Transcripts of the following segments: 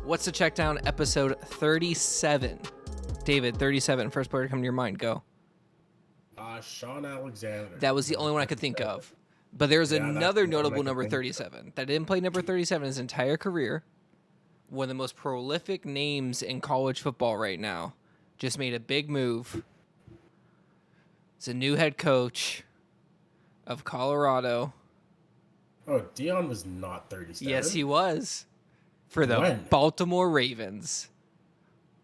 What's the check down? Episode 37. David, 37. First player to come to your mind. Go. Sean Alexander. That was the only one I could think of. But there's another notable number 37 that didn't play number 37 his entire career. One of the most prolific names in college football right now. Just made a big move. It's a new head coach of Colorado. Oh, Dion was not 37. Yes, he was. For the Baltimore Ravens.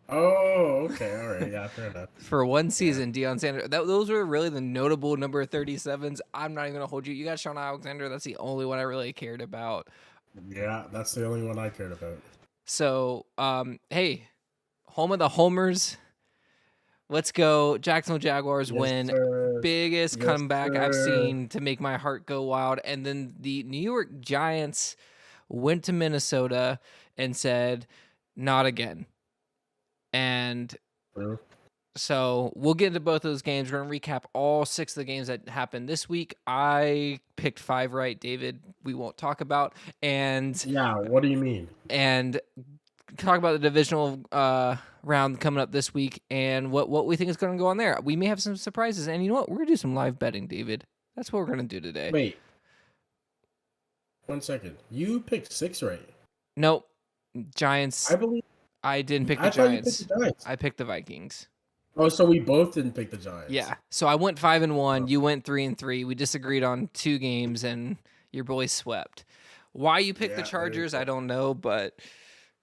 Oh, okay. All right. Yeah, fair enough. For one season, Deion Sanders. Those were really the notable number 37s. I'm not even going to hold you. You got Sean Alexander. That's the only one I really cared about. Yeah, that's the only one I cared about. So, hey, home of the homers. Let's go. Jacksonville Jaguars win. Sir. Biggest comeback sir. I've seen to make my heart go wild. And then the New York Giants went to Minnesota and said, not again. And so we'll get into both of those games. We're going to recap all 6 of the games that happened this week. I picked 5 right, David. We won't talk about. And yeah, what do you mean? And talk about the divisional round coming up this week and what we think is going to go on there. We may have some surprises. And you know what? We're going to do some live betting, David. That's what we're going to do today. Wait. 1 second. You picked 6 right. Nope. Giants. I believe. I didn't pick the Giants. I picked the Vikings. Oh, so we both didn't pick the Giants. Yeah. So I went 5-1. You went 3-3. We disagreed on 2 games, and your boys swept. Why you picked the Chargers, I don't know, but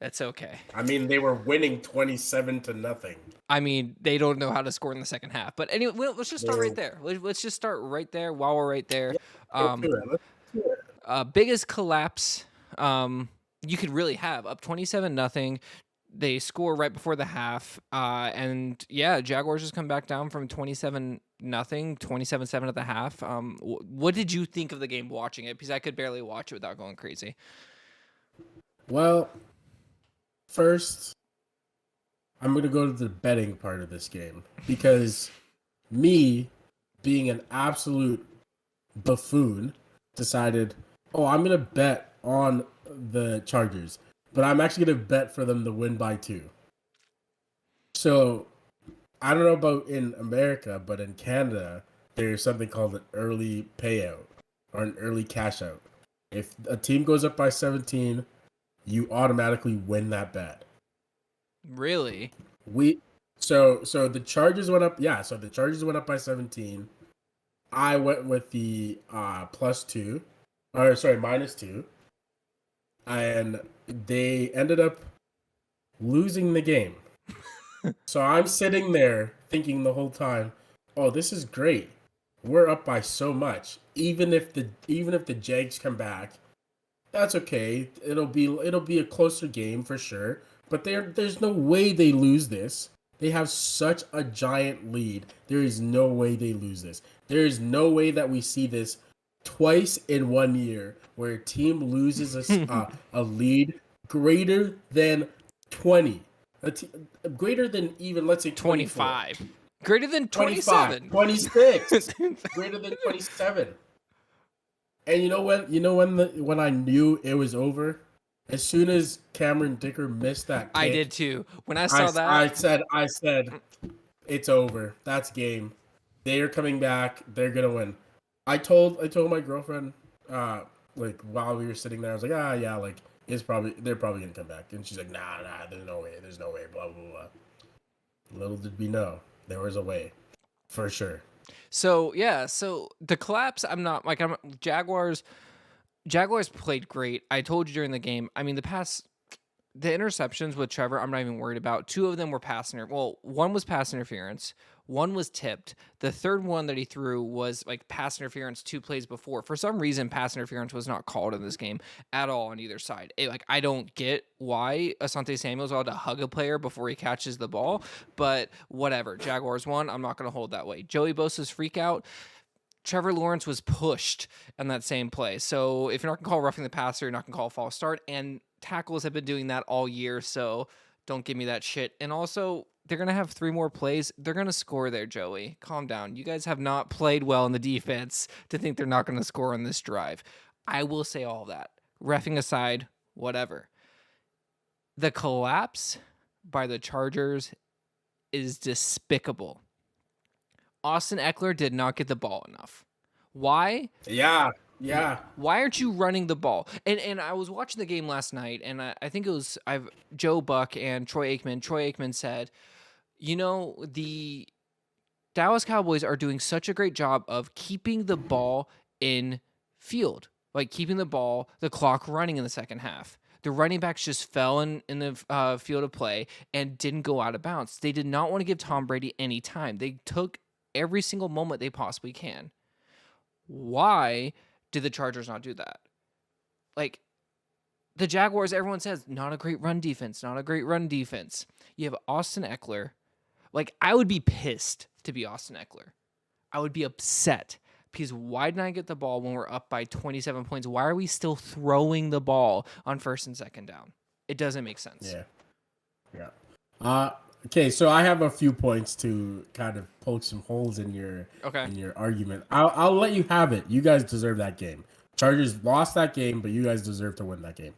that's okay. I mean, they were winning 27-0. I mean, they don't know how to score in the second half. But anyway, let's just start right there. Let's just start right there while we're right there. Yeah, let's do it. Biggest collapse you could really have. Up 27-0. They score right before the half. And yeah, Jaguars just come back down from 27-0, 27-7 at the half. What did you think of the game watching it? Because I could barely watch it without going crazy. Well, first, I'm going to go to the betting part of this game. Because me, being an absolute buffoon, decided, I'm going to bet on the Chargers. But I'm actually going to bet for them to win by 2. So, I don't know about in America, but in Canada, there's something called an early payout or an early cash out. If a team goes up by 17, you automatically win that bet. Really? So the Chargers went up. Yeah, so the Chargers went up by 17. I went with the -2. And they ended up losing the game. So I'm sitting there thinking the whole time, this is great. We're up by so much. Even if the Jags come back, that's okay. It'll be a closer game for sure. But there's no way they lose this. They have such a giant lead. There is no way they lose this. There is no way that we see this twice in 1 year where a team loses a lead greater than 20. Greater than even, let's say, 25. Greater than 27. 26. Greater than 27. And you know when I knew it was over? As soon as Cameron Dicker missed that kick, I did too. When I saw that, I said, it's over. That's game. They are coming back. They're gonna win. I told my girlfriend, while we were sitting there, I was like, yeah, like they're probably gonna come back, and she's like, nah, there's no way, blah blah blah. Little did we know, there was a way, for sure. So yeah, so the collapse, Jaguars played great. I told you during the game. I mean, the interceptions with Trevor, I'm not even worried about. 2 of them were one was pass interference. One was tipped. The third one that he threw was like pass interference 2 plays before. For some reason, pass interference was not called in this game at all on either side. I don't get why Asante Samuel's allowed to hug a player before he catches the ball, but whatever. Jaguars won. I'm not going to hold that way. Joey Bosa's freak out. Trevor Lawrence was pushed on that same play. So if you're not going to call roughing the passer, you're not going to call a false start. And tackles have been doing that all year, so don't give me that shit. And also, they're going to have 3 more plays. They're going to score there, Joey. Calm down. You guys have not played well in the defense to think they're not going to score on this drive. I will say all that. Reffing aside, whatever. The collapse by the Chargers is despicable. Austin Eckler did not get the ball enough. Why? Yeah, yeah. Why aren't you running the ball? And I was watching the game last night, and I think it was Joe Buck and Troy Aikman. Troy Aikman said, the Dallas Cowboys are doing such a great job of keeping the ball in field, like keeping the clock running in the second half. The running backs just fell in the field of play and didn't go out of bounds. They did not want to give Tom Brady any time. They took every single moment they possibly can. Why did the Chargers not do that? Like, the Jaguars, everyone says, not a great run defense, not a great run defense. You have Austin Eckler. Like, I would be pissed to be Austin Eckler. I would be upset because why didn't I get the ball when we're up by 27 points? Why are we still throwing the ball on first and second down? It doesn't make sense. Yeah. Okay, so I have a few points to kind of poke some holes in your argument. I'll let you have it. You guys deserve that game. Chargers lost that game, but you guys deserve to win that game.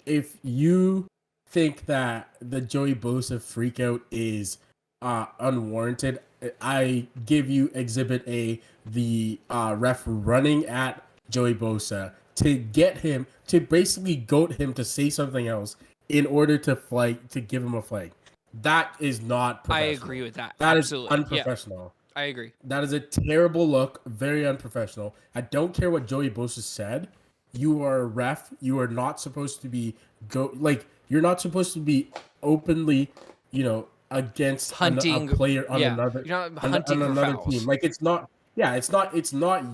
If you think that the Joey Bosa freakout is unwarranted, I give you Exhibit A, the ref running at Joey Bosa to get him to basically goat him to say something else in order to give him a flag. That is not professional. I agree with that. That Absolutely. is unprofessional. Yeah, I agree. That is a terrible look, very unprofessional. I don't care what Joey Bosa said. You are a ref. You are not supposed to be you're not supposed to be openly, against Hunting a player on another You're not hunting on for another fouls. team. Like it's not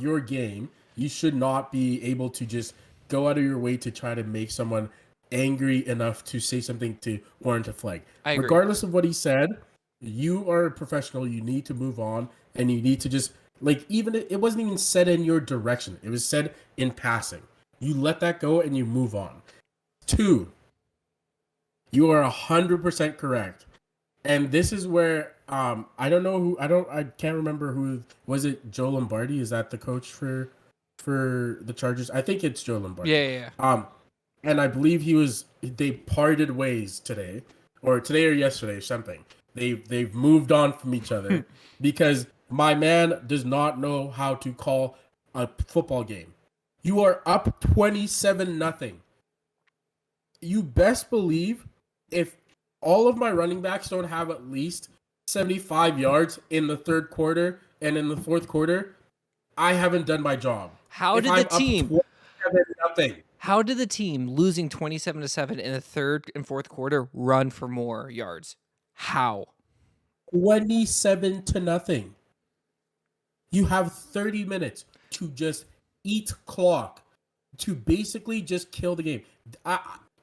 your game. You should not be able to just go out of your way to try to make someone angry enough to say something to warrant a flag. I agree. Regardless of what he said, you are a professional. You need to move on, and you need to just even it wasn't even said in your direction. It was said in passing. You let that go and you move on. 2, you are 100% correct. And this is where I can't remember who was it. Joe Lombardi, is that the coach for the Chargers? I think it's Joe Lombardi. Yeah. And I believe they parted ways today or yesterday or something. They've moved on from each other because my man does not know how to call a football game. You are up 27-0. You best believe if all of my running backs don't have at least 75 yards in the third quarter and in the fourth quarter, I haven't done my job. How did the team losing 27-7 in the third and fourth quarter run for more yards? How? 27-0. You have 30 minutes to just eat clock, to basically just kill the game.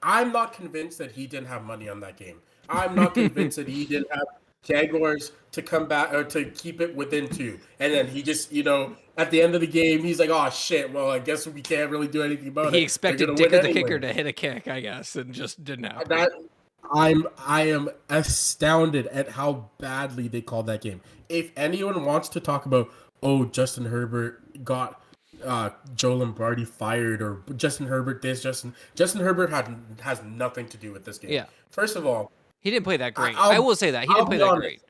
I'm not convinced that he didn't have money on that game. I'm not convinced that he didn't have Jaguars to come back or to keep it within 2. And then he just, at the end of the game, he's like, oh, shit, well, I guess we can't really do anything about it. He expected Dicker the kicker to hit a kick, I guess, and just didn't happen. I am astounded at how badly they called that game. If anyone wants to talk about, Justin Herbert got Joe Lombardi fired, or Justin Herbert Justin Herbert has nothing to do with this game. Yeah. First of all, he didn't play that great. I will say that. He didn't play that great.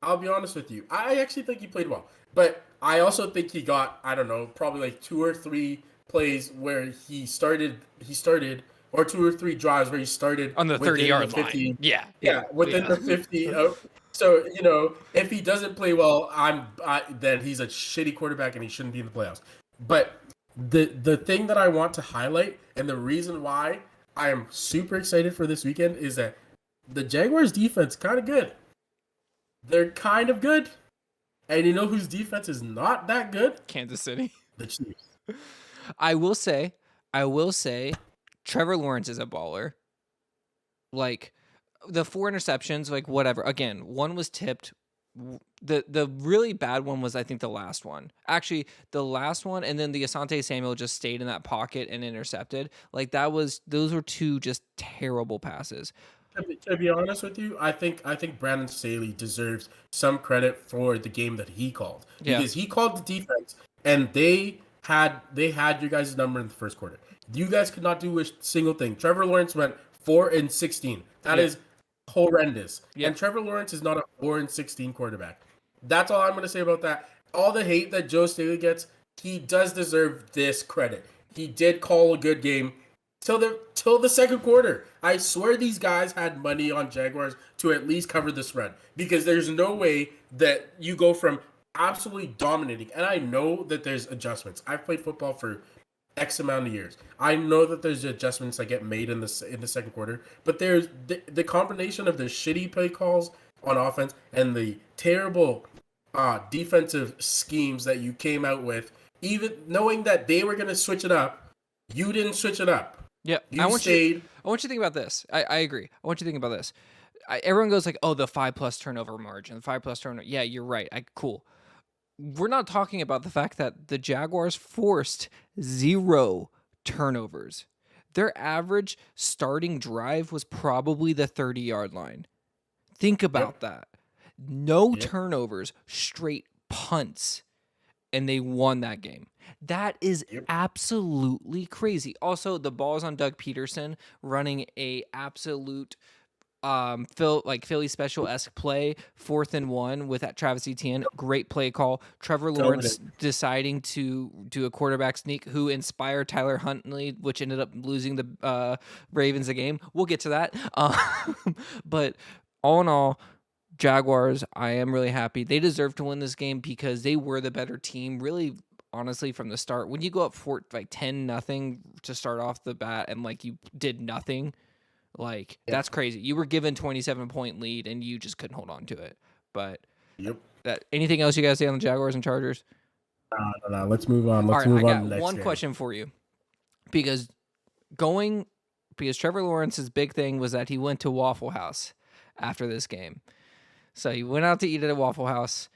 I'll be honest with you. I actually think he played well. But I also think he got, I don't know, probably like 2 or 3 plays where he started, or 2 or 3 drives where he started on the 30-yard line. Yeah, within the 50. So, if he doesn't play well, then he's a shitty quarterback and he shouldn't be in the playoffs. But the thing that I want to highlight, and the reason why I am super excited for this weekend, is that the Jaguars' defense kind of good. They're kind of good. And you know whose defense is not that good? Kansas City. The Chiefs. I will say, Trevor Lawrence is a baller. Like, the 4 interceptions, like, whatever. Again, one was tipped. The really bad one was, I think, the last one. Actually, the last one, and then the Asante Samuel just stayed in that pocket and intercepted. Like, those were 2 just terrible passes. To be honest with you, I think Brandon Staley deserves some credit for the game that he called, because he called the defense, and they had your guys' number in the first quarter. You guys could not do a single thing. Trevor Lawrence went 4-16. That Yeah. is horrendous. Yeah. And Trevor Lawrence is not a 4-16 quarterback. That's all I'm going to say about that. All the hate that Joe Staley gets, he does deserve this credit. He did call a good game till the second quarter. I swear these guys had money on Jaguars to at least cover the spread, because there's no way that you go from absolutely dominating. And I know that there's adjustments. I've played football for X amount of years. I know that there's adjustments that get made in the second quarter, but there's the combination of the shitty play calls on offense and the terrible defensive schemes that you came out with, even knowing that they were going to switch it up. You didn't switch it up. Yeah, You stayed. I want you to think about this. I agree. I want you to think about this. Everyone goes like, "Oh, the 5+ turnover margin, the 5+ turnover." Yeah, you're right. Cool. We're not talking about the fact that the Jaguars forced 0 turnovers. Their average starting drive was probably the 30-yard line. Think about that. No turnovers, straight punts, and they won that game. That is absolutely crazy. Also, the ball's on Doug Peterson running a absolute Philly special-esque play, 4th and 1 with that Travis Etienne. Great play call. Trevor Lawrence deciding to do a quarterback sneak, who inspired Tyler Huntley, which ended up losing the Ravens the game. We'll get to that. But all in all, Jaguars, I am really happy. They deserve to win this game because they were the better team, really, honestly, from the start. When you go up 10-0 to start off the bat and you did nothing, that's crazy. You were given 27-point lead and you just couldn't hold on to it. But anything else you guys say on the Jaguars and Chargers? No. Let's move on. All right, I got one question for you. Because Trevor Lawrence's big thing was that he went to Waffle House after this game. So he went out to eat at a Waffle House.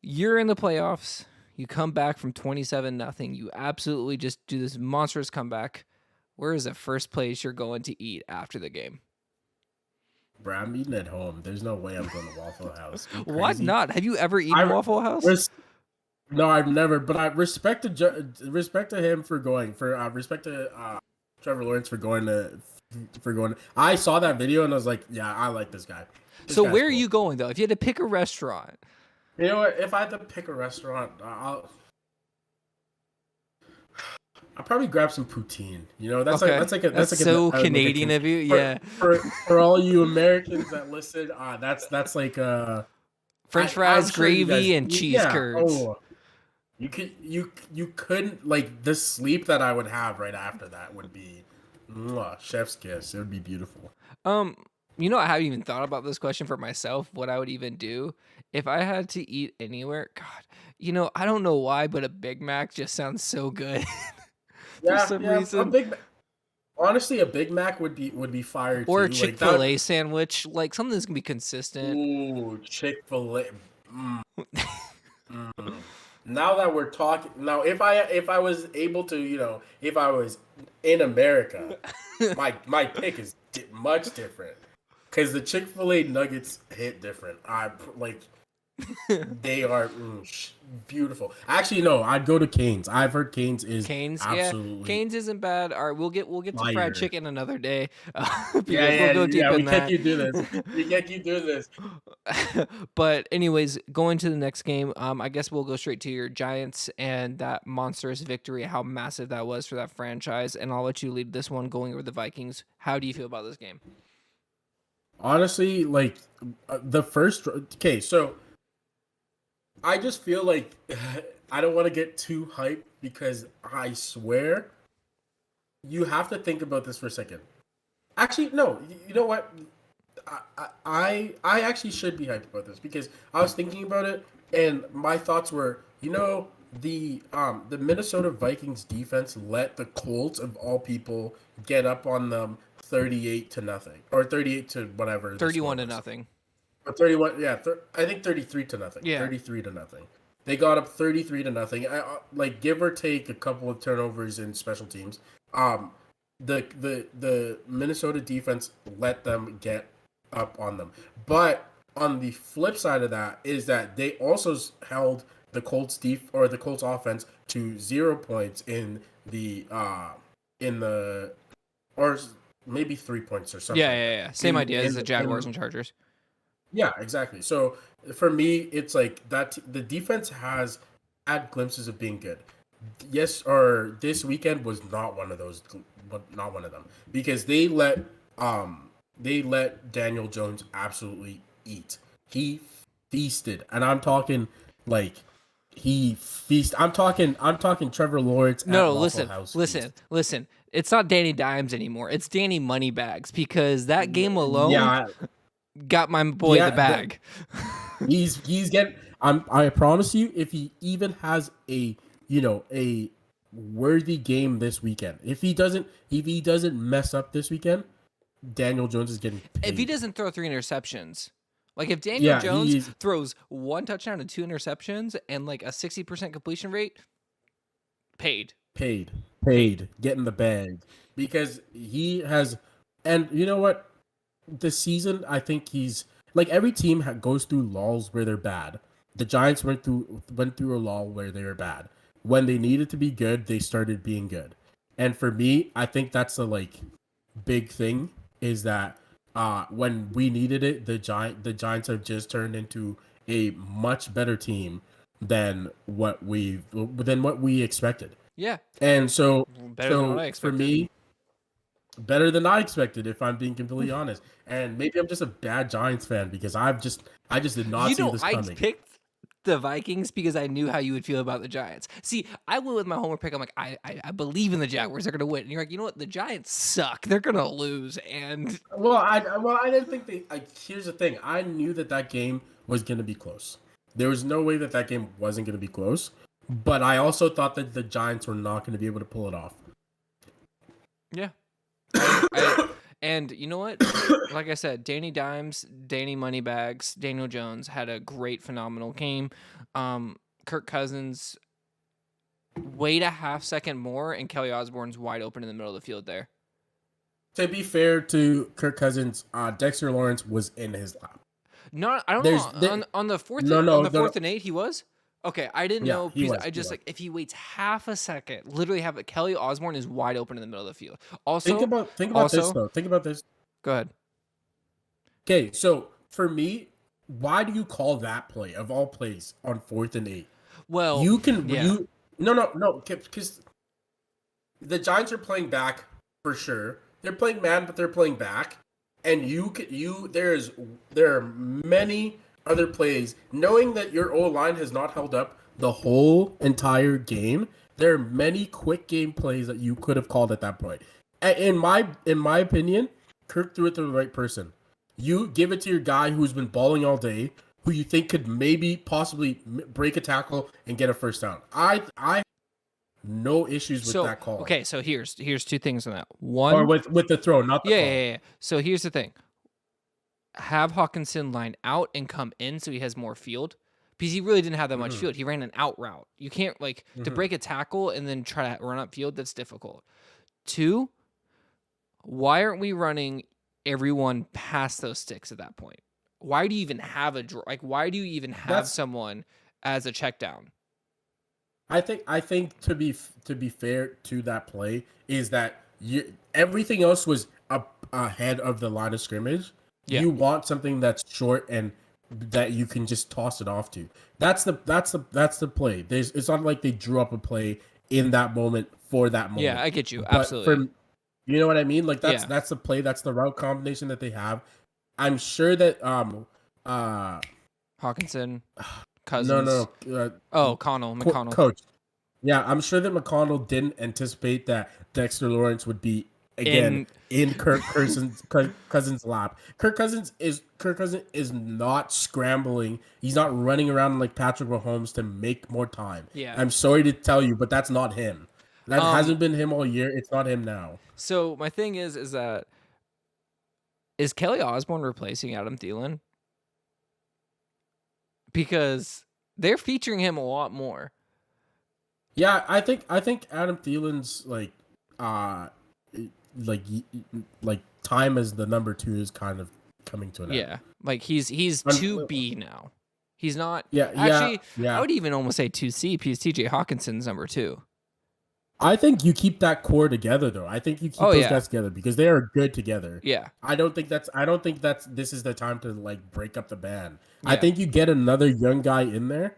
You're in the playoffs. You come back from 27-0. You absolutely just do this monstrous comeback. Where is the first place you're going to eat after the game? Bro, I'm eating at home. There's no way I'm going to Waffle House. Why not? Have you ever eaten Waffle House? No, I've never. But I respect to him for going. Respect to Trevor Lawrence for going. I saw that video and I was like, yeah, I like this guy. So where are you going though? If you had to pick a restaurant, you know what? If I had to pick a restaurant, I'll probably grab some poutine. You know, that's so Canadian of you. Yeah. For all you Americans that listen, that's like French fries, gravy, and cheese curds. Oh, you couldn't the sleep that I would have right after that would be chef's kiss. It would be beautiful. I haven't even thought about this question for myself, what I would even do if I had to eat anywhere. God, I don't know why, but a Big Mac just sounds so good. For some reason. Honestly, a Big Mac would be fire too. Or a Chick-fil-A sandwich, something that's gonna be consistent. Ooh, Chick-fil-A. Now that we're talking, if I was able to, if I was in America, my pick is much different. Because the Chick-fil-A nuggets hit different. They are beautiful. Actually, no, I'd go to Cane's. I've heard Cane's is absolutely. Yeah, Cane's isn't bad. All right, we'll get to fried chicken another day. We'll go deep in that. We can't keep doing this. But anyways, going to the next game, I guess we'll go straight to your Giants and that monstrous victory. How massive that was for that franchise, and I'll let you lead this one going over the Vikings. How do you feel about this game? Honestly, the first. Okay, so I just feel like I don't want to get too hyped because I swear you have to think about this for a second. Actually, no. You know what? I actually should be hyped about this because I was thinking about it and my thoughts were, the Minnesota Vikings defense let the Colts of all people get up on them 38-0 or 38 to whatever. 31-0. Or 31, yeah. I think 33-0. Yeah. 33-0. They got up 33-0. Give or take a couple of turnovers in special teams. The Minnesota defense let them get up on them. But on the flip side of that is that they also held the Colts offense to 0 points in the maybe 3 points or something Yeah, like yeah, that. yeah. Same idea as the Jaguars In and Chargers. Yeah, exactly. So for me, it's like that. The defense has had glimpses of being good. Yes, or this weekend was not one of those, but not one of them because um they let Daniel Jones absolutely eat. He feasted, and I'm talking like he feast. I'm talking Trevor Lawrence at No, Waffle listen, House listen, feast. listen. It's not Danny Dimes anymore. It's Danny Moneybags because that game alone Yeah, got my boy the yeah. bag. He's getting. I promise you, if he even has a worthy game this weekend, if he doesn't mess up this weekend, Daniel Jones is getting If he paid. doesn't throw 3 interceptions, like if Daniel Yeah, Jones he's throws 1 touchdown and 2 interceptions and like a 60% completion rate, paid. paid, Paid. getting the bag because he has. And you know what? This season, I think he's like every team goes through lulls where they're bad. The Giants went through a lull where they were bad. When they needed to be good, they started being good. And for me, I think that's the big thing is that when we needed it, the Giants have just turned into a much better team than what we expected. Yeah, And so better than what so I for expected. me, better than I expected, if I'm being completely honest. And maybe I'm just a bad Giants fan because I just did not see this I coming. picked the Vikings because I knew how you would feel about the Giants. See, I went with my homer pick. I'm like, I believe in the Jaguars. They're gonna win. And you're like, you know what? The Giants suck. They're gonna lose. And Well, I didn't think they. Here's the thing: I knew that game was gonna be close. There was no way that game wasn't gonna be close. But I also thought that the Giants were not going to be able to pull it off. yeah, I and you know what? Like I said, Danny Dimes, Danny Moneybags, Daniel Jones had a great, phenomenal game. Kirk Cousins, wait a half second more, and Kelly Osborne's wide open in the middle of the field there. To be fair to Kirk Cousins, Dexter Lawrence was in his lap. Not, I don't There's know there, on the fourth no, on no, the no, no. fourth and 8 he was. Okay, I didn't Yeah, know he because was. I He just was. like if he waits half a second, literally have it. Kelly Osborne is wide open in the middle of the field. Think Also, about think about this though. Think about this. go ahead. Okay, so for me, why do you call that play of all plays on 4th and 8? Well, You can yeah, you no, because the Giants are playing back for sure. They're playing man, but they're playing back, and there are many other plays. Knowing that your O line has not held up the whole entire game, there are many quick game plays that you could have called at that point. In my opinion, Kirk threw it to the right person. You give it to your guy who's been balling all day, who you think could maybe possibly break a tackle and get a first down. I no issues with so that call. okay, so here's two things on that. Or One, with the throw, not the yeah, call. yeah, yeah. So here's the thing: have Hawkinson line out and come in so he has more field. Because he really didn't have that much Mm-hmm. field. He ran an out route. You can't to Mm-hmm. break a tackle and then try to run up field. That's difficult. Two, why aren't we running everyone past those sticks at that point? Why do you even have why do you even have That's someone as a check down? I think to be fair to that play is that everything else was up ahead of the line of scrimmage. Yeah. You want something that's short and that you can just toss it off to. That's the play. It's not like they drew up a play in that moment for that Yeah, moment. I get you. But Absolutely. you know what I mean? Like that's Yeah. that's the play. That's the route combination that they have. I'm sure that uh Hawkinson, no Cousins. no no Oh, McConnell. coach. Yeah, I'm sure that McConnell didn't anticipate that Dexter Lawrence would be again In in Cousins' lap. Kirk Cousins is not scrambling. He's not running around like Patrick Mahomes to make more time. yeah. I'm sorry to tell you, but that's not him. That Um hasn't been him all year. It's not him now. so my thing is that is Kelly Osborne replacing Adam Thielen? Because they're featuring him a lot more. Yeah, I think Adam Thielen's uh like time as the number 2 is kind of coming to an end. Yeah. Like he's Un- 2B now. He's not yeah, yeah, actually I yeah. would even almost say 2C because TJ Hawkinson's number 2. I think you keep that core together, though. I think you keep Oh those yeah, guys together because they are good together. yeah, I don't think that's this is the time to like break up the band. I yeah. think you get another young guy in there,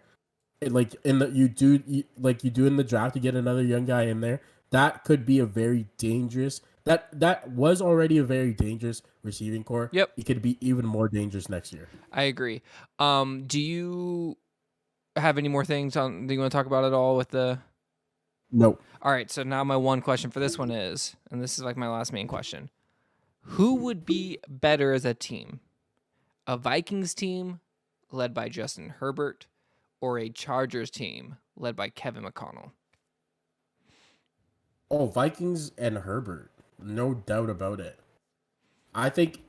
like in the like you do in the draft. You get another young guy in there. That could be a very dangerous. That was already a very dangerous receiving core. Yep, It could be even more dangerous next year. I agree. Do you have any more things on that you want to talk about at all with the? Nope. All right, so now my one question for this one is, and this is like my last main question: who would be better as a team? A Vikings team led by Justin Herbert, or a Chargers team led by Kevin McConnell? Oh, Vikings and Herbert, no doubt about it. I think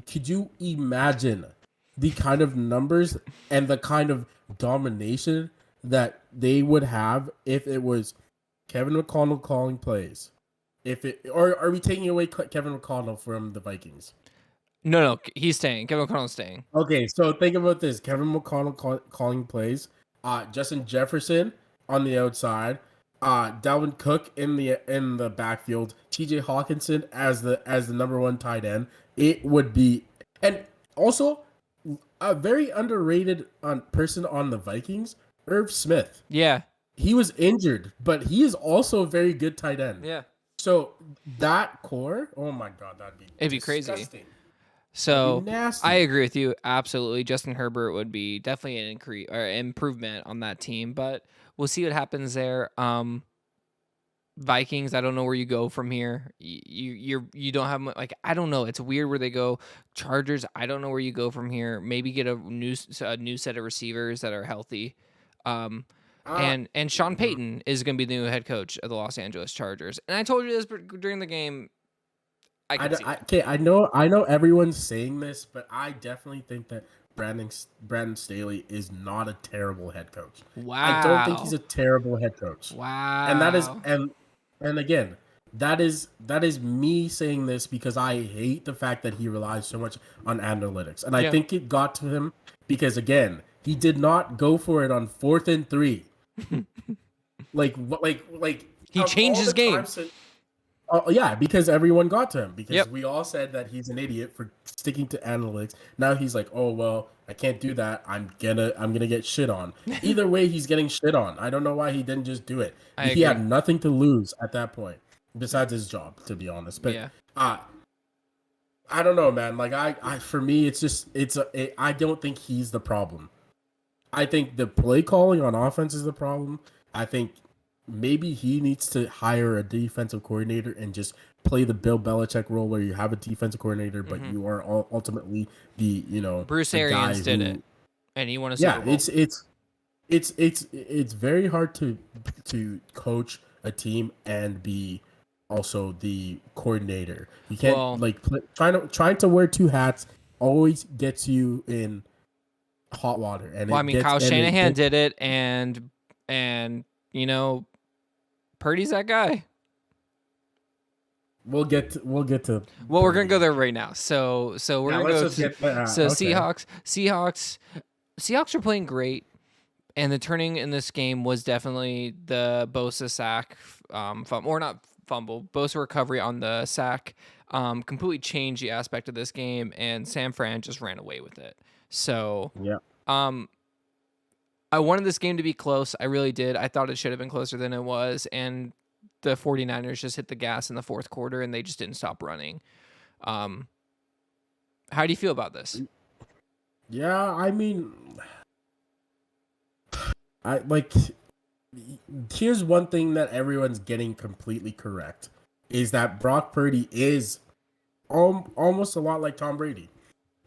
could you imagine the kind of numbers and the kind of domination that they would have if it was Kevin McConnell calling plays? If it or are we taking away Kevin McConnell from the Vikings? No, he's staying. Kevin McConnell's staying. Okay, so think about this: Kevin McConnell calling plays, Justin Jefferson on the outside, Dalvin Cook in the backfield, T.J. Hawkinson as the number one tight end. It would be, and also a very underrated person on the Vikings, Irv Smith. Yeah, He was injured, but he is also a very good tight end. yeah, So that core, oh my god, that'd be it'd be crazy. disgusting. That'd be So I nasty. agree with you absolutely. Justin Herbert would be definitely an increase or improvement on that team, but we'll see what happens there. Vikings, I don't know where you go from here. You don't have like I don't know. It's weird where they go. Chargers, I don't know where you go from here. Maybe get a new set of receivers that are healthy. Um, Uh, and Sean Payton is going to be the new head coach of the Los Angeles Chargers. And I told you this during the game. I can see it. okay, I know everyone's saying this, but I definitely think that Brandon Staley is not a terrible head coach. I don't think he's Wow, a terrible head coach, and that is wow. and again, that is me saying this because I hate the fact that he relies so much on analytics, and I Yeah, think it got to him because again, he did not go for it on 4th and 3. Like he of changed all his the game. times. Oh yeah, because everyone got to him because Yep. we all said that he's an idiot for sticking to analytics. Now he's like, "Oh well, I can't do that. I'm gonna get shit on." Either way, he's getting shit on. I don't know why he didn't just do it. I He agree. had nothing to lose at that point besides his job, to be honest. But Yeah. uh I don't know, man. Like I for me, it's just I don't think he's the problem. I think the play calling on offense is the problem. I think maybe he needs to hire a defensive coordinator and just play the Bill Belichick role where you have a defensive coordinator, but Hmm. you are ultimately the Bruce the Arians guy did it, who and he won a yeah Super Bowl. it's very hard to coach a team and be also the coordinator. You can't Well, like trying to wear two hats always gets you in hot water well, I mean, Kyle and it Shanahan gets did it, and you know, Purdy's that guy. we'll get to Well, we're gonna go Purdy. there right now. So we're Yeah, gonna let's go just to get okay. Seahawks are playing great, and the turning in this game was definitely the Bosa sack, or not fumble, Bosa recovery on the sack, completely changed the aspect of this game, and San Fran just ran away with it. So, Yeah. um, I wanted this game to be close. I really did. I thought it should have been closer than it was, and the 49ers just hit the gas in the fourth quarter, and they just didn't stop running. Um, how do you feel about this? Yeah, I mean I like here's one thing that everyone's getting completely correct is that Brock Purdy is almost a lot like Tom Brady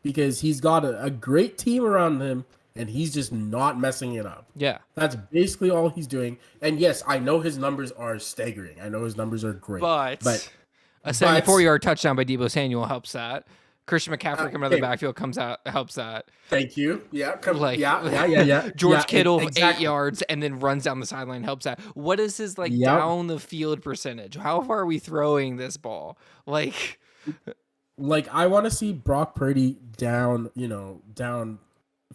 because he's got a great team around him and he's just not messing it up. Yeah. That's basically all he's doing. And yes, I know his numbers are staggering. I know his numbers are great. But a But 74-yard touchdown by Deebo Samuel helps that. Christian McCaffrey coming out of the okay, backfield comes out helps that. thank you. Yeah, Like yeah, George Kittle 8 exactly. yards and then runs down the sideline helps that. What is his like Yep. down the field percentage? How far are we throwing this ball? Like Like I want to see Brock Purdy down, down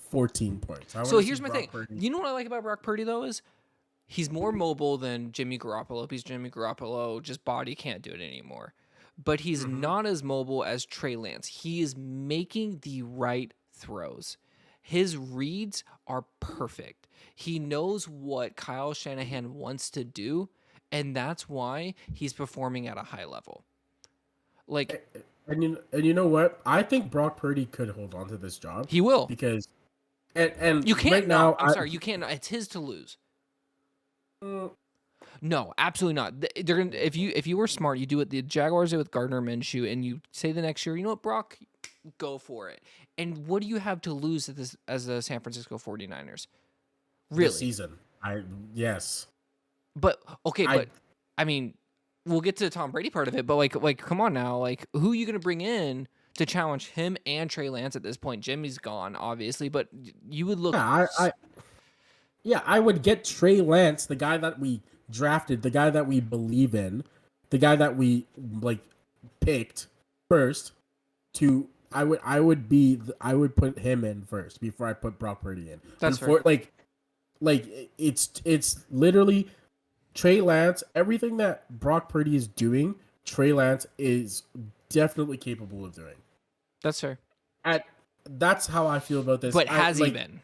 14 points. I want so to see here's my thing. Brock Purdy. You know what I like about Brock Purdy though is He's more mobile than Jimmy Garoppolo because Jimmy Garoppolo just body can't do it anymore. But he's Hmm. not as mobile as Trey Lance. He is making the right throws. His reads are perfect. He knows what Kyle Shanahan wants to do, and that's why he's performing at a high level. Like And you know what? I think Brock Purdy could hold on to this job he will. because and You can't right not. now I'm sorry, you can't. It's his to lose. mm, No, absolutely not. They're gonna if you were smart, you do what the Jaguars did with Gardner Minshew, and you say the next year, you know what, Brock, go for it. And what do you have to lose at this as the San Francisco 49ers? this Really? season. I yes. But okay, I but I mean, we'll get to the Tom Brady part of it, but like come on now, like who are you gonna bring in to challenge him and Trey Lance at this point? Jimmy's gone, obviously, but you would look. yeah, I would get Trey Lance, the guy that we drafted, the guy that we believe in, the guy that we like picked first to I would put him in first before I put Brock Purdy in. That's fair. Like it's literally Trey Lance, everything that Brock Purdy is doing, Trey Lance is definitely capable of doing. That's fair. At That's how I feel about this. But I has he like been?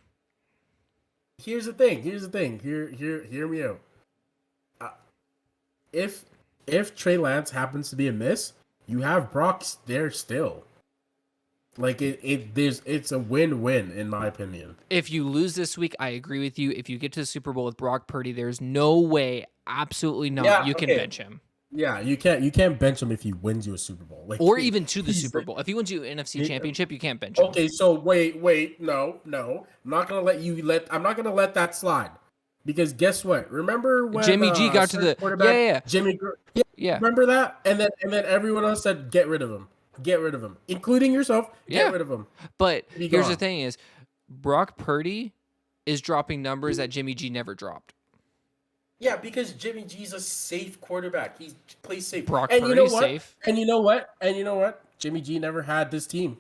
Here's the thing. Hear me out. Uh, if Trey Lance happens to be a miss, you have Brock there still. Like it's a win-win in my opinion. If you lose this week, I agree with you. If you get to the Super Bowl with Brock Purdy, there's no way, absolutely not, Yeah, you can okay. bench him. Yeah, you can't bench him if he wins you a Super Bowl. Like Or even to the he's Super like, Bowl. If he wins you an NFC Championship, you can't bench him. okay, so wait, no. I'm not gonna let that slide. Because guess what? Remember when Jimmy G got to the quarterback yeah. Yeah. remember that? And then everyone else said get rid of him. Get rid of him. Including yourself, Yeah. get rid of him. But Be here's the gone. thing is Brock Purdy is dropping numbers that Jimmy G never dropped. Yeah, because Jimmy G's a safe quarterback. He plays safe. Brock And you know Purdy's what? safe. And you know what? Jimmy G never had this team.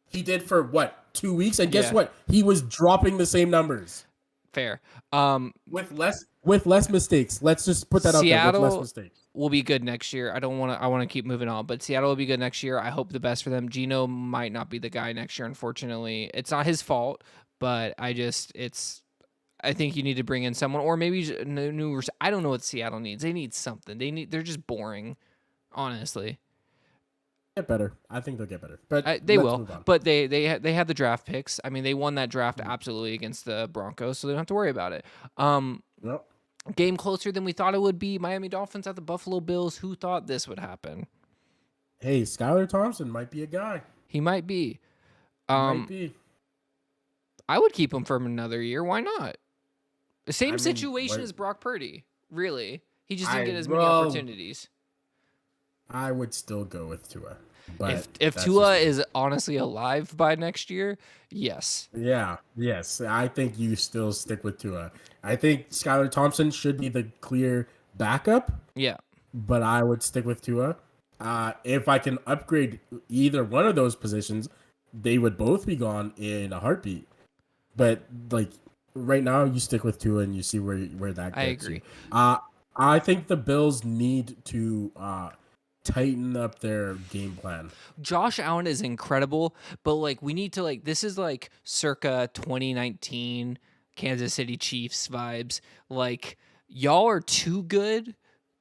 He did for what, 2 weeks? And guess Yeah. what? He was dropping the same numbers Fair. with less mistakes. Let's just put that out there with less Seattle mistakes. will be good next year. I want to keep moving on, but Seattle will be good next year. I hope the best for them. Gino might not be the guy next year, unfortunately. It's not his fault, but I think you need to bring in someone, or maybe new. I don't know what Seattle needs. They need something. They're just boring, honestly. Get better. I think they'll get better. But They let's will, move on. but they had the draft picks. I mean, they won that draft absolutely against the Broncos, so they don't have to worry about it. Nope. Game closer than we thought it would be. Miami Dolphins at the Buffalo Bills. Who thought this would happen? Hey, Skylar Thompson might be a guy. He might be. Might be. I would keep him for another year. Why not? The same I mean, situation what- as Brock Purdy. Really, he just didn't I- get as many well, opportunities. I would still go with Tua. But If that's Tua just me. is honestly alive by next year, yes. Yeah, yes. I think you still stick with Tua. I think Skylar Thompson should be the clear backup, Yeah. but I would stick with Tua. If I can upgrade either one of those positions, they would both be gone in a heartbeat. But like right now, you stick with Tua and you see where that gets I agree. you. I think the Bills need to tighten up their game plan. Josh Allen is incredible, but like we need to like this is like circa 2019 Kansas City Chiefs vibes. Like y'all are too good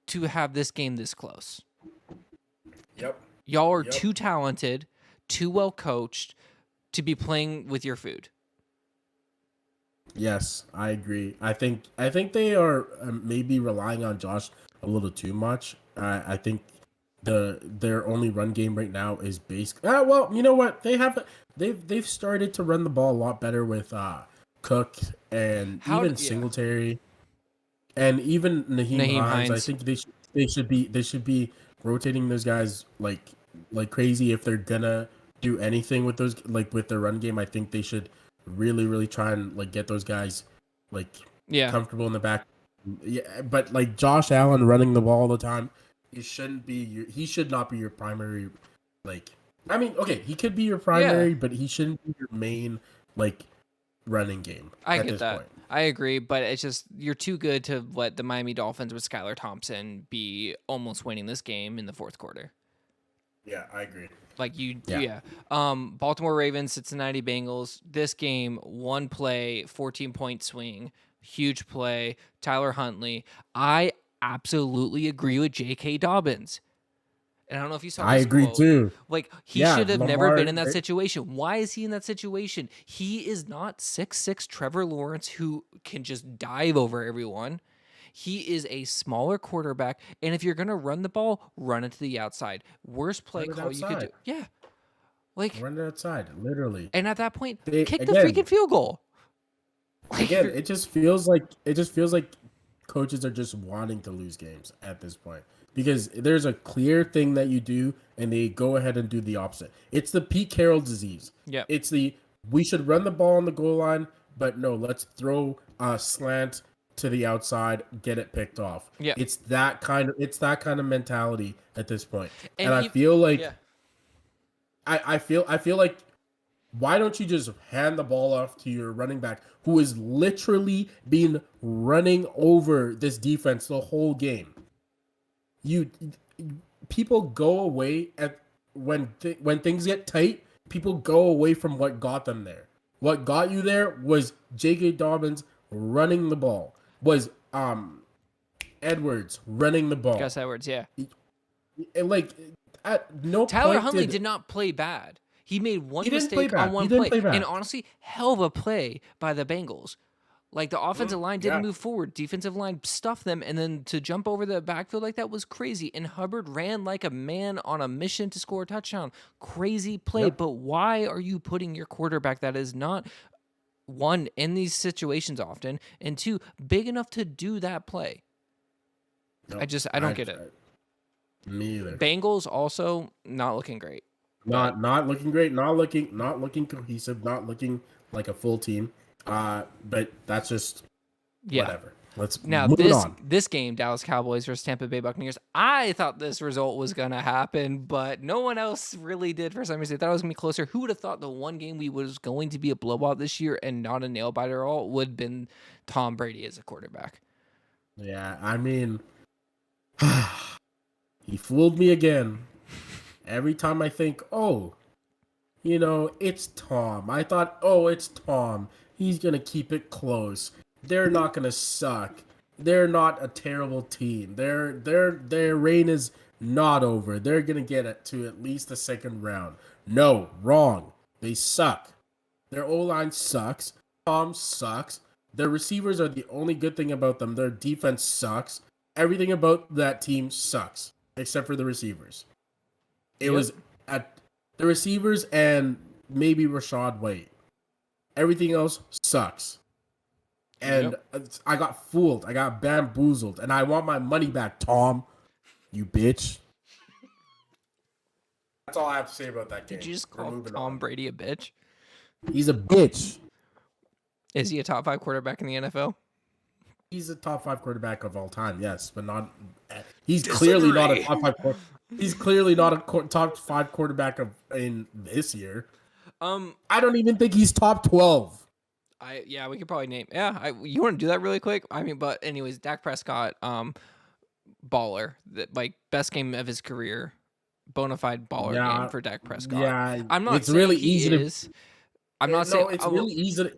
to have this game this close. Yep. Y'all are Yep. too talented, too well coached to be playing with your food. Yes, I agree. I think they are maybe relying on Josh a little too much. I think their only run game right now is based. Well, you know what? They've started to run the ball a lot better with Cook and even Singletary and even Naheem Hines. I think they should be rotating those guys like crazy if they're gonna do anything with those like with their run game. I think they should really try and like get those guys like comfortable in the back. Yeah, but like Josh Allen running the ball all the time, he should not be your primary like I mean, okay, he could be your primary, but he shouldn't be your main like running game. I get that. I agree, but it's just you're too good to let the Miami Dolphins with Skylar Thompson be almost winning this game in the fourth quarter. Yeah, I agree. Like you, Yeah. yeah. Baltimore Ravens, Cincinnati Bengals. This game, one play, 14-point swing, huge play. Tyler Huntley. I absolutely agree with J.K. Dobbins. And I don't know if you saw I this agree quote. too. Like, he Yeah, should have never been Lamar. in that situation. Why is he in that situation? He is not 6'6" Trevor Lawrence who can just dive over everyone. He is a smaller quarterback. And if you're going to run the ball, run it to the outside. Worst play Run it call you could do. outside. Yeah. Like, Run it outside. Literally. and at that point, They kick the again, freaking field goal. Like, again. It just feels like coaches are just wanting to lose games at this point because there's a clear thing that you do and they go ahead and do the opposite. It's the Pete Carroll disease. Yep. It's the we should run the ball on the goal line, but no, let's throw a slant to the outside, get it picked off. Yeah. It's that kind of mentality at this point. And I he- feel like yeah. I feel like why don't you just hand the ball off to your running back who is literally been running over this defense the whole game? People go away at when things get tight. People go away from what got them there. What got you there was J.K. Dobbins running the ball. Was Edwards running the ball. Gus Edwards, yeah. And like at no Tyler point Huntley did not play bad. He made one He didn't play mistake bad. on one He didn't play. play bad. And honestly, hell of a play by the Bengals. Like, the offensive line didn't yeah. move forward. Defensive line stuffed them. And then to jump over the backfield like that was crazy. And Hubbard ran like a man on a mission to score a touchdown. Crazy play. Yep. But why are you putting your quarterback that is not, one, in these situations often, and two, big enough to do that play? No, I don't get it. Me either. Bengals also not looking great. Not looking great. Not looking cohesive. Not looking like a full team. But that's just whatever. Let's Now move on. this game, Dallas Cowboys versus Tampa Bay Buccaneers, I thought this result was gonna happen, but no one else really did for some reason. They thought it was gonna be closer. Who would have thought the one game we was going to be a blowout this year and not a nail biter at all would have been Tom Brady as a quarterback? Yeah, I mean, he fooled me again. Every time I think, oh, it's Tom. I thought, oh, it's Tom. He's gonna keep it close. They're not gonna suck. They're not a terrible team. Their reign is not over. They're gonna get it to at least the second round. No, wrong. They suck. Their O-line sucks. Tom sucks. Their receivers are the only good thing about them. Their defense sucks. Everything about that team sucks, except for the receivers. It was at the receivers and maybe Rashad White. Everything else sucks. And I got fooled. I got bamboozled. And I want my money back, Tom. You bitch. That's all I have to say about that game. Did you just call Tom Brady a bitch? He's a bitch. Is he a top 5 quarterback in the NFL? He's a top 5 quarterback of all time, yes, but not. He's clearly not a top 5. He's clearly not a top 5 quarterback in this year. I don't even think he's top 12. We could probably name. You want to do that really quick? I mean, but anyways, Dak Prescott, baller, like best game of his career, bona fide baller game for Dak Prescott. Yeah, I'm not it's saying really he easy is. I'm not saying it's really easy.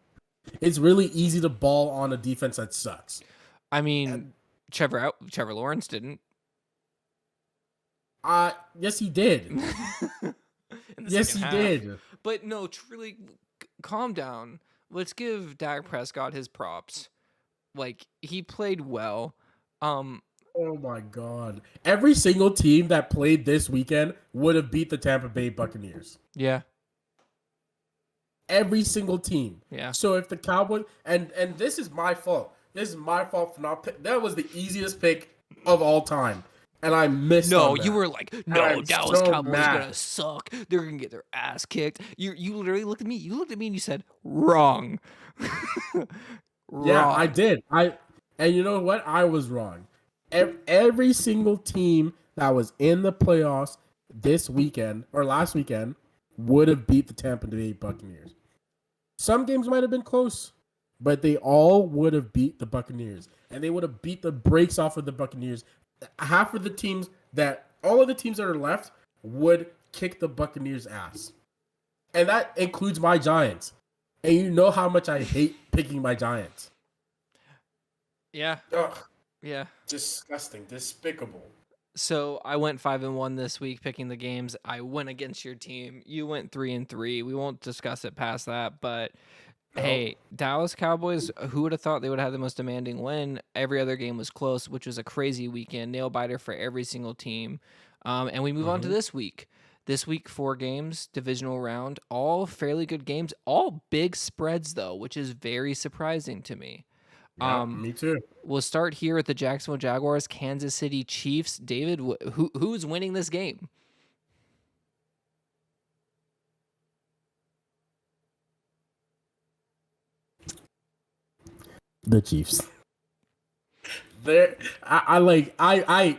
It's really easy to ball on a defense that sucks. I mean, Trevor Lawrence didn't. Yes, he did. Yes, he did. But no, truly, calm down. Let's give Dak Prescott his props. Like, he played well. Oh my God! Every single team that played this weekend would have beat the Tampa Bay Buccaneers. Yeah. Every single team. Yeah. So if the Cowboys and this is my fault. This is my fault for not pick. That was the easiest pick of all time, and I missed. No, you were like, no, Dallas so Cowboys mad. gonna suck. They're gonna get their ass kicked. You literally looked at me. You looked at me and you said wrong. Wrong. Yeah, I did. And you know what? I was wrong. Every single team that was in the playoffs this weekend or last weekend would have beat the Tampa Bay Buccaneers. Some games might have been close, but they all would have beat the Buccaneers, and they would have beat the brakes off of the Buccaneers. All of the teams that are left would kick the Buccaneers' ass, and that includes my Giants. And you know how much I hate picking my Giants. Yeah. Ugh, Yeah. disgusting, despicable. So I went 5-1 this week picking the games. I went against your team. You went 3-3. We won't discuss it past that, but hey, Dallas Cowboys, who would have thought they would have the most demanding win? Every other game was close, which was a crazy weekend. Nail biter for every single team. And we move on to this week. This week, 4 games, divisional round, all fairly good games, all big spreads, though, which is very surprising to me. Yeah, me too. We'll start here with the Jacksonville Jaguars, Kansas City Chiefs. David, who's winning this game? The Chiefs. I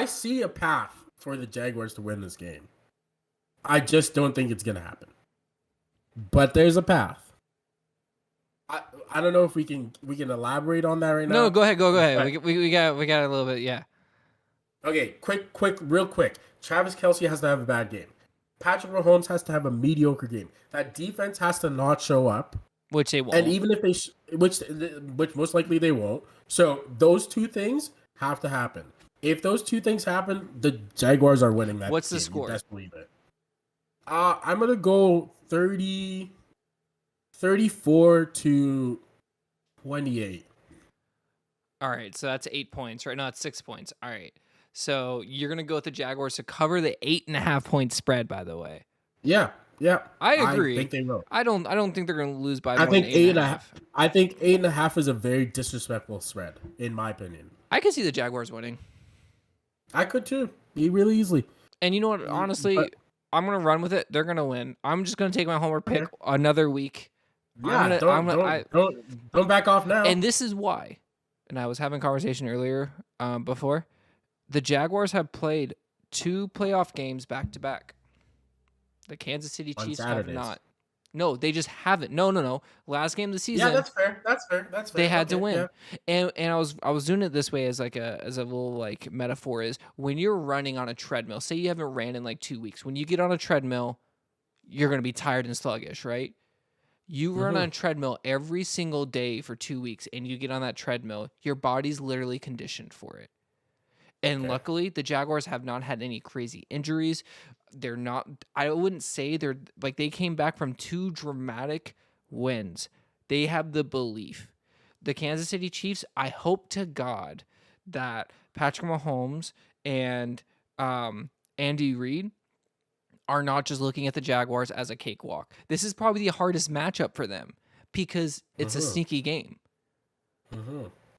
see a path for the Jaguars to win this game. I just don't think it's gonna happen. But there's a path. I don't know if we can elaborate on that right now. No, go ahead. We got a little bit, yeah. Okay, real quick. Travis Kelce has to have a bad game. Patrick Mahomes has to have a mediocre game. That defense has to not show up. Which they won't. And even if they, which most likely they won't. So those two things have to happen. If those two things happen, the Jaguars are winning that. What's the game. score? You best believe it. I'm gonna go 34-28. All right, so that's 8 points, right? No, it's 6 points. All right, so you're gonna go with the Jaguars to cover the 8.5 point spread. By the way, yeah, I agree. I think they will. I don't think they're gonna lose by more I think than 8.5. I think 8.5 is a very disrespectful spread, in my opinion. I could see the Jaguars winning. I could too, really easily. And you know what? Honestly, I'm gonna run with it. They're gonna win. I'm just gonna take my homer pick another week. Yeah, don't back off now. And this is why. And I was having a conversation earlier before. The Jaguars have played 2 playoff games back to back. The Kansas City Chiefs have not. No, they just haven't. No. Last game of the season. Yeah, that's fair. They had to win. Yeah. And I was doing it this way as a little like metaphor is when you're running on a treadmill, say you haven't ran in like 2 weeks. When you get on a treadmill, you're gonna be tired and sluggish, right? You run on a treadmill every single day for 2 weeks and you get on that treadmill, your body's literally conditioned for it. And luckily, the Jaguars have not had any crazy injuries. They're not, I wouldn't say they're like they came back from 2 dramatic wins. They have the belief. The Kansas City Chiefs, I hope to God that Patrick Mahomes and Andy Reid are not just looking at the Jaguars as a cakewalk. This is probably the hardest matchup for them because it's a sneaky game.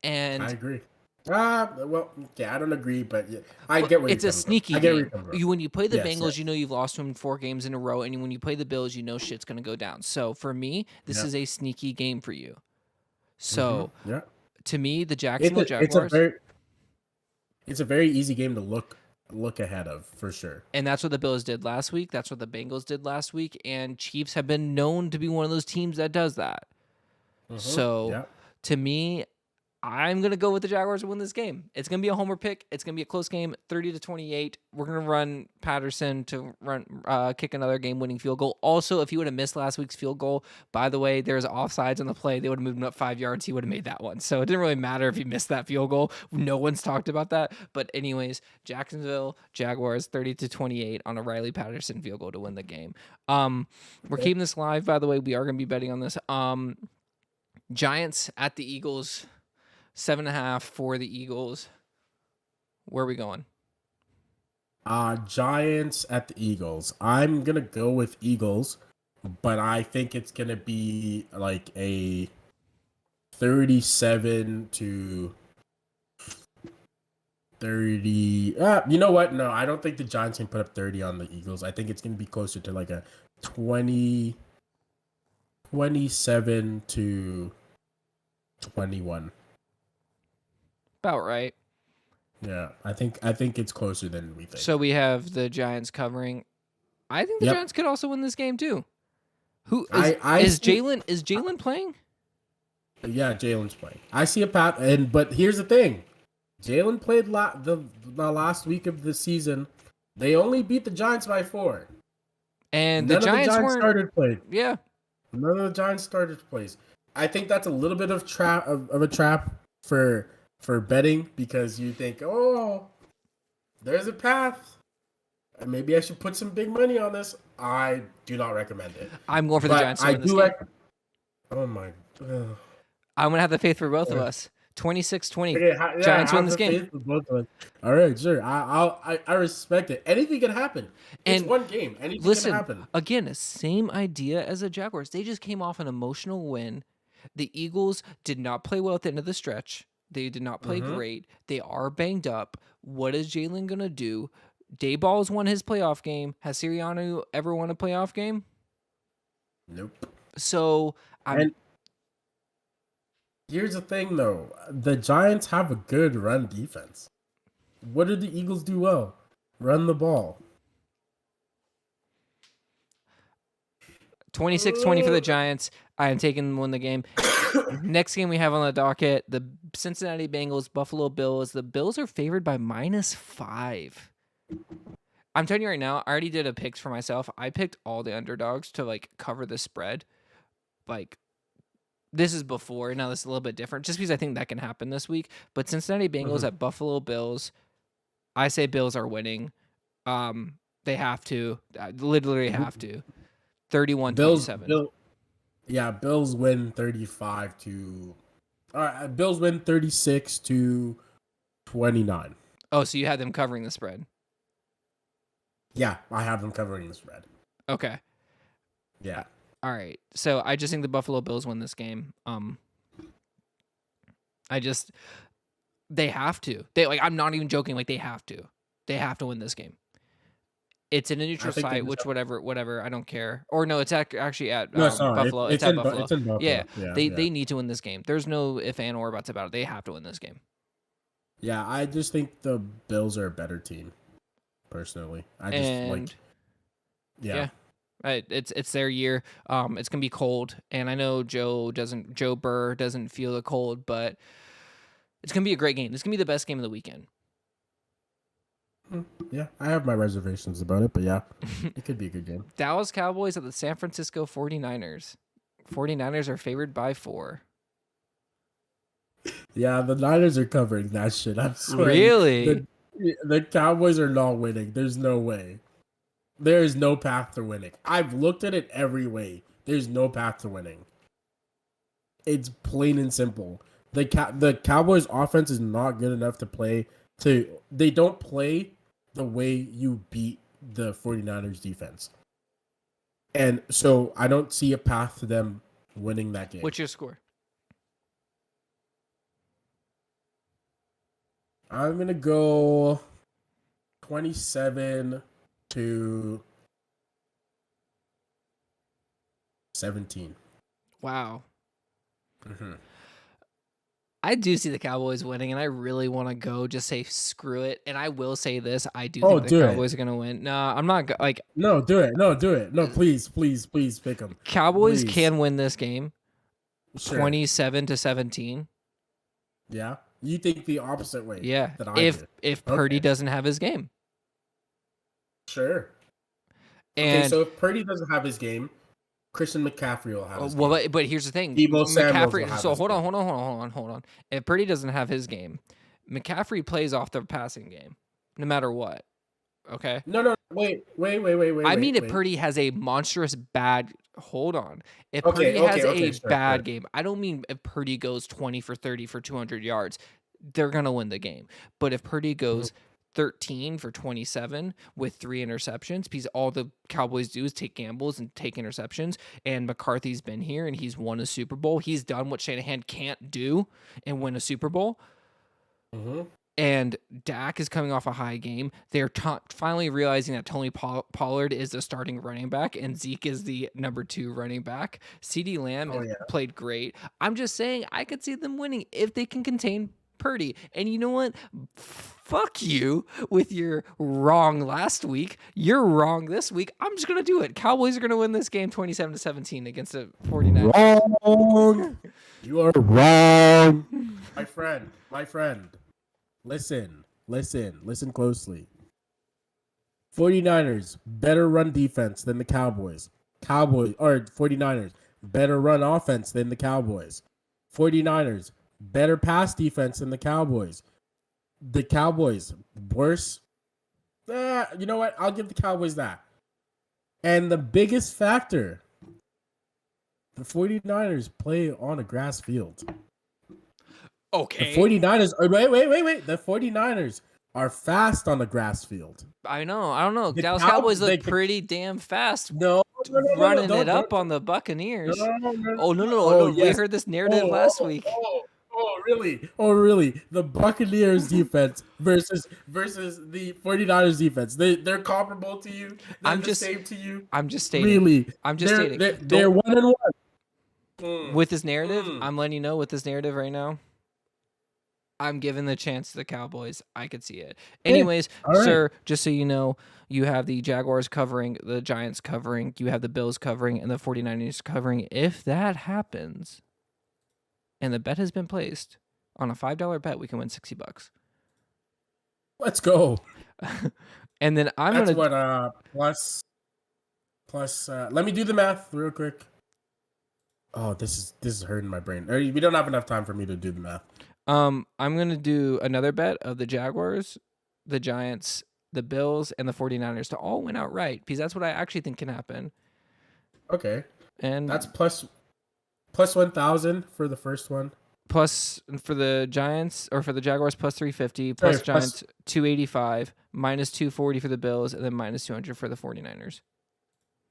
And I agree. Well, yeah, I don't agree, but yeah, I get where it's a sneaky game. When you play the Bengals, yes. you know you've lost to them 4 games in a row, and when you play the Bills, you know shit's gonna go down. So for me, this is a sneaky game for you. So to me, the Jacksonville Jaguars. It's a very easy game to look ahead of for sure. And that's what the Bills did last week. That's what the Bengals did last week. And Chiefs have been known to be one of those teams that does that. So to me, I'm going to go with the Jaguars to win this game. It's going to be a homer pick. It's going to be a close game, 30-28. We're going to run Patterson to kick another game-winning field goal. Also, if he would have missed last week's field goal, by the way, there's offsides on the play. They would have moved him up 5 yards. He would have made that one. So it didn't really matter if he missed that field goal. No one's talked about that. But anyways, Jacksonville Jaguars 30-28 on a Riley Patterson field goal to win the game. We're keeping this live, by the way. We are going to be betting on this. Giants at the Eagles. 7.5 for the Eagles. Where are we going? Giants at the Eagles. I'm gonna go with Eagles, but I think it's gonna be like a 37-30. You know what? No, I don't think the Giants can put up 30 on the Eagles. I think it's gonna be closer to like a 27-21. About right. Yeah, I think it's closer than we think. So we have the Giants covering. I think the Giants could also win this game too. Who is Jalen? Is Jalen playing? Yeah, Jalen's playing. I see a path, but here's the thing: Jalen played the last week of the season. They only beat the Giants by 4. And the None of the Giants Giants weren't. started played. Yeah. None of the Giants started plays. I think that's a little bit of a trap for betting because you think, oh, there's a path. Maybe I should put some big money on this. I do not recommend it. I'm going for the But Giants to I win this do game. oh my. Ugh. I'm going to have the faith for both of us. 26-20. Okay, Giants win have this the game. faith with both of us. All right, sure. I respect it. Anything can happen. It's And one game. Anything can listen, happen. again, same idea as the Jaguars. They just came off an emotional win. The Eagles did not play well at the end of the stretch. They did not play great. They are banged up. What is Jalen going to do? Dayball's won his playoff game. Has Sirianni ever won a playoff game? Nope. So And here's the thing, though: the Giants have a good run defense. What do the Eagles do well? Run the ball. 26-20 for the Giants. I am taking them to win the game. Next game we have on the docket, the Cincinnati Bengals, Buffalo Bills. The Bills are favored by -5. I'm telling you right now, I already did a picks for myself. I picked all the underdogs to like cover the spread. Like this is before. Now this is a little bit different just because I think that can happen this week. But Cincinnati Bengals at Buffalo Bills, I say Bills are winning. They have to. Literally have to. 31-27. Bills win 35 to. All right, Bills win 36 to 29. Oh, so you had them covering the spread. Yeah, I have them covering the spread. Okay. Yeah. All right. So I just think the Buffalo Bills win this game. They have to. I'm not even joking. Like they have to. They have to win this game. It's in a neutral site, which whatever. I don't care. Or no, it's actually at Buffalo. It's at Buffalo. It's in Buffalo. Yeah. They need to win this game. There's no if and or buts about it. They have to win this game. Yeah, I just think the Bills are a better team. Personally, yeah. It's their year. It's gonna be cold, and I know Joe Burr doesn't feel the cold, but it's gonna be a great game. It's gonna be the best game of the weekend. Yeah, I have my reservations about it, but yeah, it could be a good game. Dallas Cowboys at the San Francisco 49ers. 49ers are favored by 4. Yeah, the Niners are covering that shit. I'm swearing. Really? The Cowboys are not winning. There's no way. There is no path to winning. I've looked at it every way. There's no path to winning. It's plain and simple. The Cowboys offense is not good enough to play they don't play the way you beat the 49ers defense. And so I don't see a path to them winning that game. What's your score? I'm going to go 27 to 17. Wow. Mm-hmm. I do see the Cowboys winning, and I really want to go just say screw it. And I will say this: I do think the Cowboys are going to win. No, I'm not No, do it. No, do it. No, please pick them. Cowboys can win this game, sure. 27-17. Yeah, you think the opposite way? Yeah, that I if Purdy doesn't have his game, sure. And okay, so if Purdy doesn't have his game, Christian McCaffrey will have his game. But here's the thing. McCaffrey. So hold on. If Purdy doesn't have his game, McCaffrey plays off the passing game, no matter what. Okay. No. Wait. I mean, if Purdy has a monstrous bad. Hold on. If Purdy has a bad game, I don't mean if Purdy goes 20 for 30 for 200 yards, they're gonna win the game. But if Purdy goes 13 for 27 with 3 interceptions, because all the Cowboys do is take gambles and take interceptions, and McCarthy's been here and he's won a Super Bowl. He's done what Shanahan can't do and win a Super Bowl. Mm-hmm. And Dak is coming off a high game. They're finally realizing that Tony Pollard is the starting running back and Zeke is the number 2 running back. CeeDee Lamb played great. I'm just saying I could see them winning if they can contain Purdy. And you know what? Fuck you with your wrong last week. You're wrong this week. I'm just going to do it. Cowboys are going to win this game 27-17 against the 49ers. Wrong. You are wrong. My friend. Listen closely. 49ers, better run defense than the Cowboys. 49ers, better run offense than the Cowboys. 49ers, better pass defense than the Cowboys. The Cowboys, worse. You know what? I'll give the Cowboys that. And the biggest factor, the 49ers play on a grass field. Okay. The 49ers, wait. The 49ers are fast on the grass field. I know. I don't know. The Dallas Cow- Cowboys look the- pretty damn fast No, running it don't, up on the Buccaneers. no. Oh, no. Oh, We yes. heard this narrative last week. Really? Oh, really? The Buccaneers defense versus the 49ers defense. They're comparable to you. They're the same to you. I'm just stating. Really? I'm just stating. They're 1-1. With this narrative, I'm letting you know with this narrative right now, I'm giving the chance to the Cowboys. I could see it. Anyways, right. Sir, just so you know, you have the Jaguars covering, the Giants covering, you have the Bills covering, and the 49ers covering. If that happens, and the bet has been placed on a $5 bet, we can win $60. Let's go. And then That's plus. Let me do the math real quick. Oh, this is hurting my brain. We don't have enough time for me to do the math. I'm gonna do another bet of the Jaguars, the Giants, the Bills, and the 49ers to all win outright, because that's what I actually think can happen. Okay. And that's plus 1,000 for the first one. Plus for the Giants or for the Jaguars plus 350, plus Giants 285, minus 240 for the Bills, and then minus 200 for the 49ers.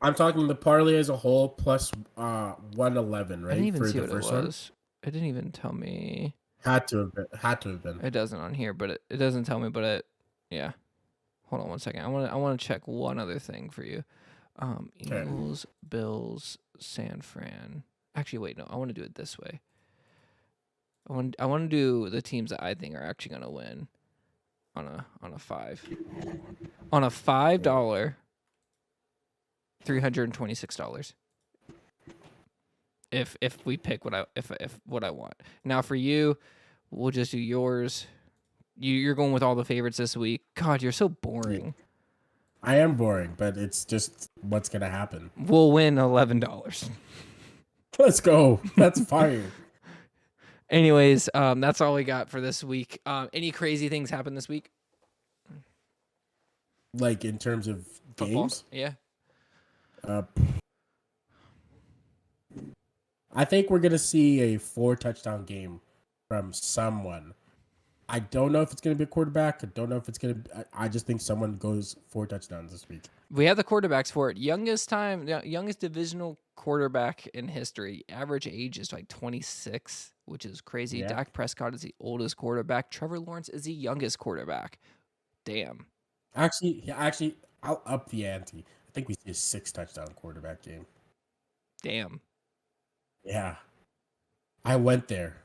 I'm talking the parlay as a whole plus 111, right? I didn't even for see the what it first was. It didn't even tell me. Had to have been. It doesn't on here, but it doesn't tell me. But yeah. Hold on one second. I want to check one other thing for you. Eagles, Bills, San Fran. Actually, wait, no. I want to do it this way. I want to do the teams that I think are actually going to win on a $5. On a $5, $326. If we pick what I want. Now for you, we'll just do yours. You're going with all the favorites this week. God, you're so boring. I am boring, but it's just what's gonna happen. We'll win $11. Let's go. That's fire. Anyways, that's all we got for this week. Any crazy things happen this week? Like in terms of Football? games? Yeah. I think we're going to see a 4-touchdown game from someone. I don't know if it's going to be a quarterback. I don't know if it's going to I just think someone goes 4 touchdowns this week. We have the quarterbacks for it. Youngest divisional quarterback in history. Average age is like 26, which is crazy. Yeah. Dak Prescott is the oldest quarterback. Trevor Lawrence is the youngest quarterback. Damn. Actually, I'll up the ante. I think we see a 6-touchdown quarterback game. Damn. Yeah. I went there.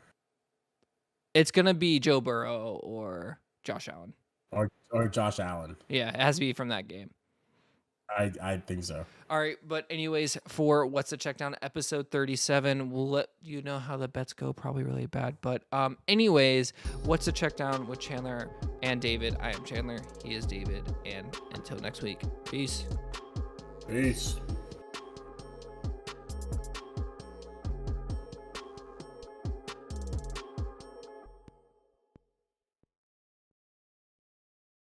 It's going to be Joe Burrow or Josh Allen. Or Josh Allen. Yeah, it has to be from that game. I think so. All right, but anyways, for What's the Checkdown episode 37, we'll let you know how the bets go. Probably really bad, but anyways, What's the Checkdown with Chandler and David. I am Chandler. He is David, and until next week, peace. Peace.